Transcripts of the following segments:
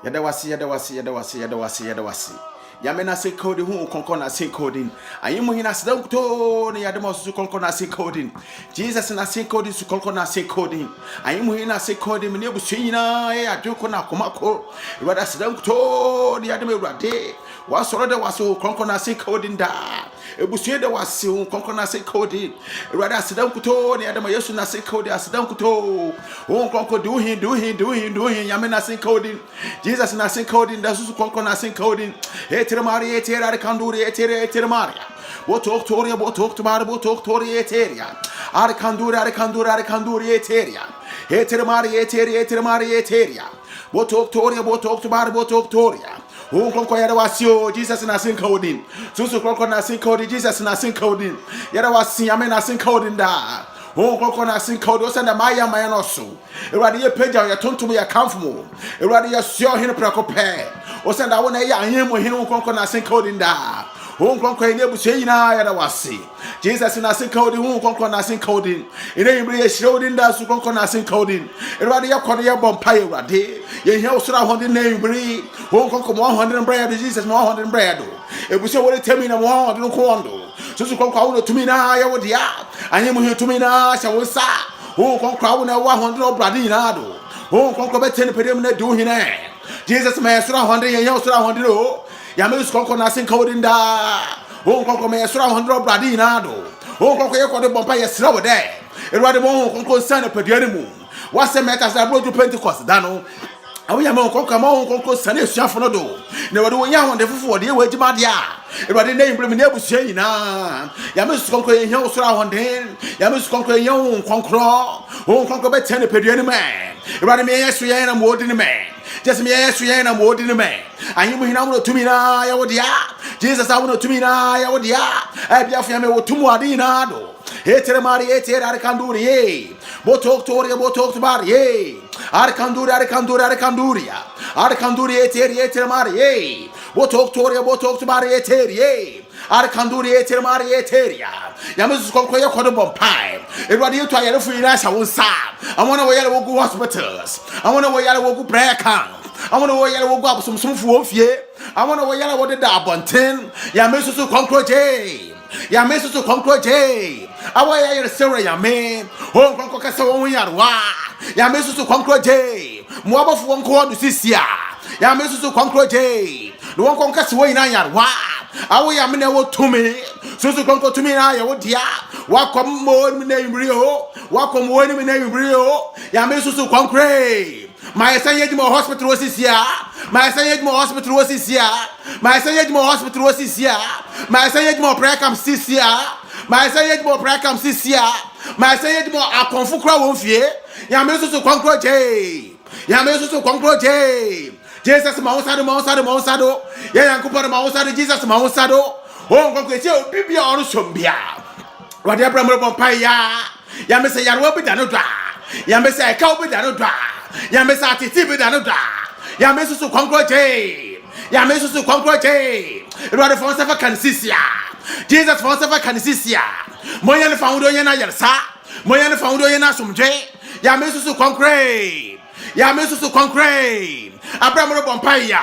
Yadawasi. Yamena se coding who concon say coding. I am in a sedum to Yadamos to concon say coding. Jesus and I say coding to concon say coding. I am in a say coding in Nebusina, I do cona comako. Rather sedum to the Adamira day. Was already was so concon say coding da. Ebusuede was so concon say coding. Rather sedum to the Adamayosuna say coding as sedum to. Won't conquer do him. Yamena say coding. Jesus and I say coding. That's who concon say coding. Maria Terra Canduri Etere Maria. What talk Toria, what talk to Maria, what talk Toria Eteria. Arcandura Eteria. Etere Maria Eteria. What talk Toria, what talk to Maria, what talk Toria. Who conquer Wasio, Jesus and I sing coding. Susu Concon I sing coding, Jesus and I sing coding. Yadawasi, Amen, I sing coding da. Oh, Concon sing code, was under Maya Mayanoso. Eradia Peja, you turn to me a comfortable. Eradia Sio Hin Precope. O send I want a young with him concon sing coding da. Who conquer Nebusina Yadawasi. Jesus and I sing coding, who concon sing coding. In a showed in that concon sing coding. Eradia Cordia Bompire Rade. Ye house around the name Bree. Who conquer 100 bread, Jesus 100 bread. It was already tell me no more, no condo. So to conquer to me now, I would ya. I am here to me now, shall we sa. Who conquer now 100 bradinado. Who conquer 10 per diem do him. Jesus Master 100 and yours 100. Yamus conquer nothing code in da. Who conquer Master 100 bradinado. Who conquer the Bompire slow there. And rather more conquer son per diem. What's the matter as I brought to Pentecost, Dano? We are more conquer Sunday Shafono. Never do young on the for the way to Madia. If I didn't bring me never say now. Yamus conquer young surround him. Yamus conquer young conquer. Who conquer by 10 per year man. If I may ask you, I'm more than a man. Just me ask you, I'm more than a man. And you will know to me now, I would ya. Jesus, I will to me now, I would ya. I be a family with two more dinado. Etere Maria Etere Arcanduri. Botok Toria, Botok Maria. Arcanduria. Arcanduri Etere Maria. Botok Toria, Botok Maria Etere. Arcanduri Etere Maria Eteria. Yamus Conquer Codabon Pine. If I do to a free nice, I will stop. I want to wear go hospitals. I want to wear go prayer camp. I want to wear go up some wolf ye. I want to wear what the Dabontin. Yamus to conquer Jay. Ya meso to conclude J. Away ya Sarah ya man. Hong Kong Casso Yarwa. Ya meso to conclude J. Mwaba for one call to Sisia. Ya meso to conclude J. The one con Casso Yarwa. Away ya mene to me. So to conclude to me now ya would ya. Welcome more name Rio. Welcome more name Rio. Ya meso to conclude. My son yet more hospital was this year. My son yet more hospital was this year. My son yet more hospital was this year. My son yet more prayer comes this year. My son yet more prayer comes this year. My son yet more a confukra won't fear. Yamesu to conclude J. Yamesu to conclude J. Jesus Mausado. Yankupa Mausado, Jesus Mausado. Oh, conclude Bibia or Sumbia. Whatever Paya. Yamesa Yarobi Danodra. Yamesa Kaubi Danodra. Yamesa Titibi Danodra. Yamesu to conclude J. Yamesu to conclude J. Rather for Safa Canisisia. Jesus for Safa Canisisia. Moyan found Oyana Yarsa. Moyan found Oyana Sum J. Yamesu to concrete. Yamesu to concrete. Abraham Bompaya.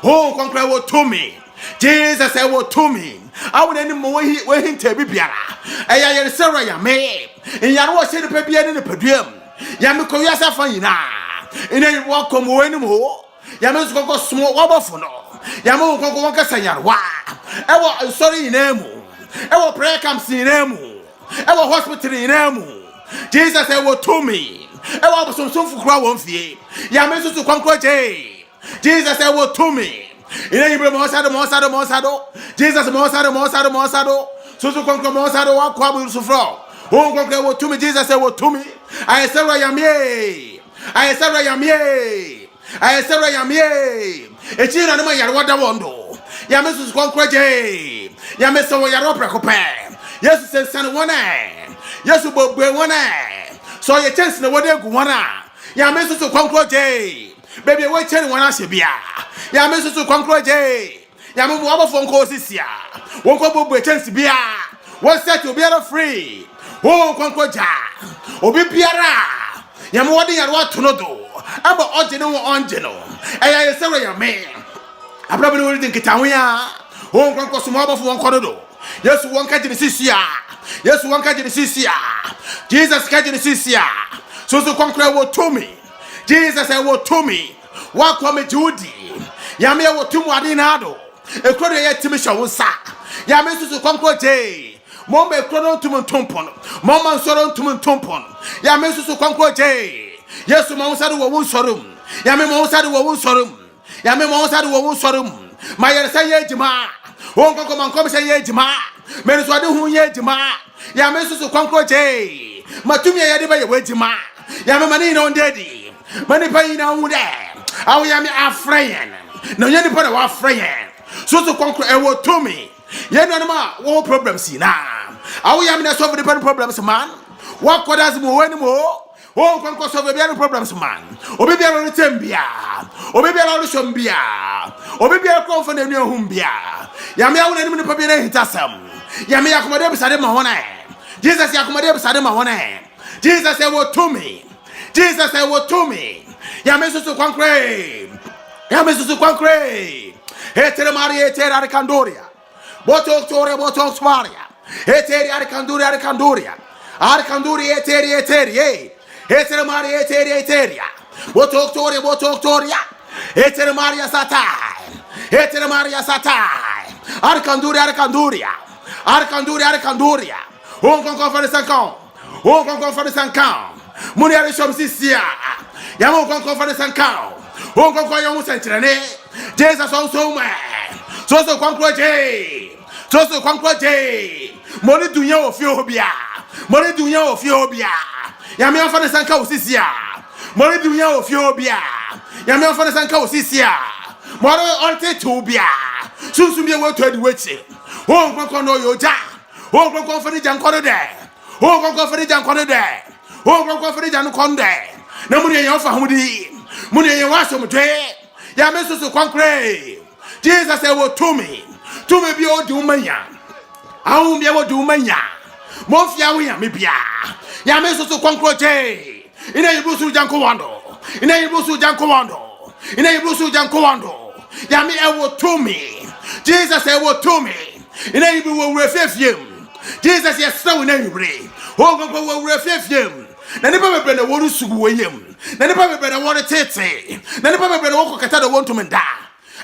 Oh, concrete to me. Jesus said, what to me. I would any more where him to be Biara. I Sarah Yame. And Yarwa said the papier in the podium. Yamiko Yasa Fina. And then welcome anymore. Yamus go small wabafuno. Yamu go waka sayarwa. Ewa sorry in emu. Ewa prayer comes in emu. Ewa hospital in emu. Jesus said, what to me. Ewa was some for crowd one fee. Yamus to conquer J. Jesus said, what to me. In any Mosado. Jesus Mosado. So to conquer Mosado, what quabu so from. Who conquer what to me? Jesus said, what to me. I said, I am ye. I said, I am ye. I said, I am ye. A chin and my Yarwada Wondo. Yamus conquer J. Yamis Yaropra Copan. Yes, said son one. Yes, about one. So your chance in the water guana. Yamis to conquer J. Baby, wait 10 one Asibia. Yamis to conquer J. Yamu phone calls this year. Won't go with chance to be a. What's that to be free? Oh, conquer Ja. Obi Piara. Yamu what to know. amba ongeno eya yesero ya me abrabwe no wodi nkitaho ya won kronko so mo abofo won kododo Yesu won ka Genesis Jesus ka Genesis so konkre wo to me Jesus e wo to me wa kwa me Judi ya me wo tumu ade na ado ekrodo ye timi hwa wo sa ya me so konkre je mo me ekrodo tumu tompon mo man soro tumu tompon ya me so konkre je Yesu mo sare wo won sorum ya me mo sare wo won sorum ya me mo sare wo won sorum ma yere sa ye jima won konkre man kom sa ye jima me so ade hu ye jima ya me so konkre je matumi ya de ba ye wajima ya me mani na ondedi mani pa ina hu de awu ya me afrayen na ye ni pa na wa afrayen so konkre e wo to me ye no ma wo problems na awu ya me na solve the problems man what kodas mo wani mo o konkre solve the problems man obi bia no tembia obi bia no shombia obi bia ko fo na nu ehumbia ya me awu na ni pa bia na hitasam ya me yakomode bisade ma hona Jesus yakomode bisade ma hona Jesus say what to me. Jesus say what to me. Ya me susu kwankre. Etere Maria etere Arikandoria. Botok Maria. Etere Arikandoria. Arikandoria etere. Etere Maria etere. Botok. Etere Maria satai. Arikandoria. On confère 5 ans. On confère 5 ans. Mon yari shom sisia. Ya mon confère 5 ans. On confère yon sentrene. Jesus also man. So kwankroje. Moni dunya ofiobia. Ya me confère 5 ans sisia. Moni dunya ofiobia. Ya me confère 5 ans sisia. Moro onte tubia. Sunsumie wo to adi wechi. On confère no yoja. On confère jankoro de. O confere jankone de o confere jankonde na muni ye ofa humudi muni ye waso mtwe ya mesusu konkre Jesus say wo to me bi o di umanya awu bi o di umanya mo fia wo ya me bia ya mesusu konkre je ina yibusu janko wando ya me e wo to me Jesus say wo to me ina yibu wo refefiem Jesus yes so na yubre o go wo refefiem na nipa bebre na woru sugu woyem na nipa bebre na woru tete na nipa bebre na wo kokata da wonto menda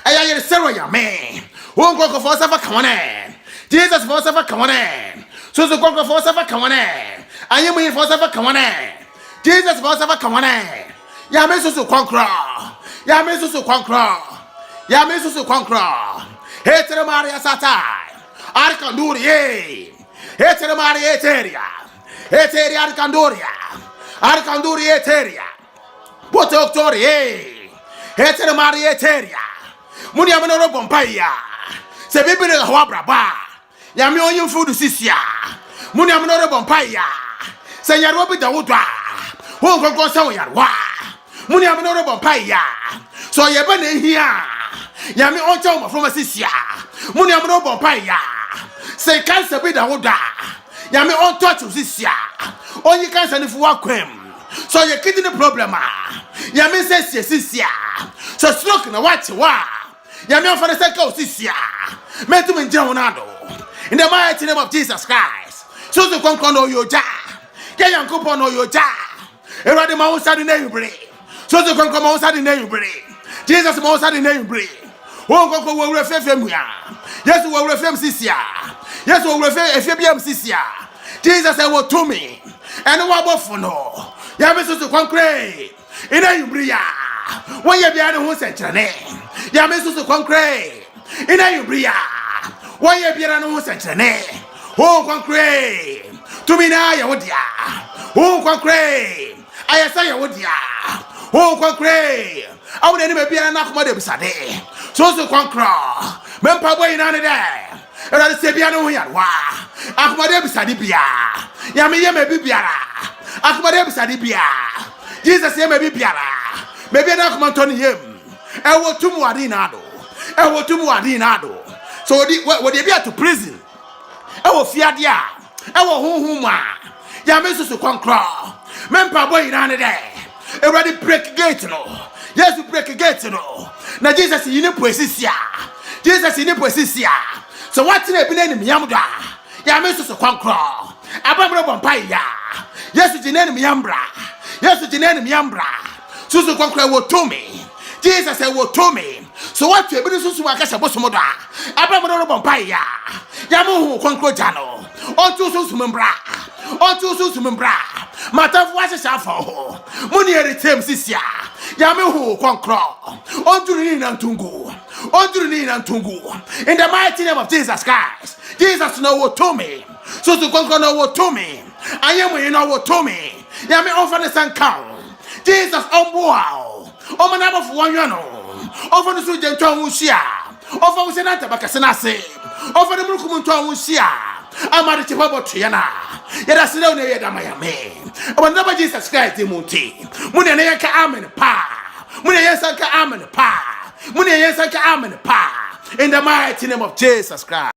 aya yere sero ya me o go for safa kamane Jesus for safa kamane so go for safa kamane anye mo for safa kamane Jesus for safa kamane ya me so kwankra Etere Maria satai Arkanduri Etere Maria eteria Arkanduri eteria Botok Etere Maria eteria Muni ameno bompaya se bibire hawa braba ya me onyin food sisia muni ameno bompaya se yarwa bi dawudwa won konkon se yarwa muni ameno bompaya so ye ba na hia ya me oncha o mafroma sisia muni ameno bompaya se cancer bi dawudwa ya me on touch sisia onyi cancer ni fu akwem so ye kidney problem ya me se sisia so stroke na watch wa ya me on for the sake of sisia me to me nado in the mighty name of Jesus Christ so to concern no yoja ke yankopo no yoja erade ma wo sade na yubre so to concern ma wo sade na yubre Jesus ma wo sade na yubre won kokko wo wure fefem ya Yesu wo wure fem sisia Yesu wo wure fe efiabiam sisia Jesus say wo to me and wo abofo no ya me so to concrete ina yubre ya won ye bia ne ho senkyerene ya me so to concrete ina yubre ya won ye bia ne ho senkyerene ho concrete to me na ya wodia ho concrete ayesa ya wodia ho concrete awu ne me bia na akoma de bisade so concrete mempa boy na ne de era se bia ne ho ya wa akoma de bisade bia ya me ye me bibiara akoma de bisade bia Jesus ye me bibiara me bia na akoma to ne yem e wo tumu adi na do so wo de bia to prison e wo fiade a e wo honhom a ya me susu konkro mempa boy na ne de Everybody break gate no. Yes, we break gate no. Now Jesus in the position. Jesus in the position. So what's in the enemy yamda? Yamesu so kwankro. Abamro bompaya. Yes, the enemy yambra. Yes, the enemy yambra. Susu kwankro wo to me. Jesus said wo to me. So what you be susu wakasa bosomoda. Abamro bompaya. Yamu kwankro jano. Onto susu membra. Onto susu membra. Matafu wase shafo. Muni eritem sisia. Yamu kwankro. Onto ni nantungu. In the mighty name of Jesus Christ. Jesus know what to me. So to conquer know what to me. I am you know what to me. Ya me offer the sun count. Jesus on wow. O manaba for one yano. Offer the suit gentle wushia. Offer the Senata Bacasanase. Offer the Mukumunto wushia. Amari Chipabo Triana. Yet I sit down there at Miami. But never Jesus Christ the Munti. Munayaka Amen Pa. Munayaka Amen Pa. In the mighty name of Jesus Christ.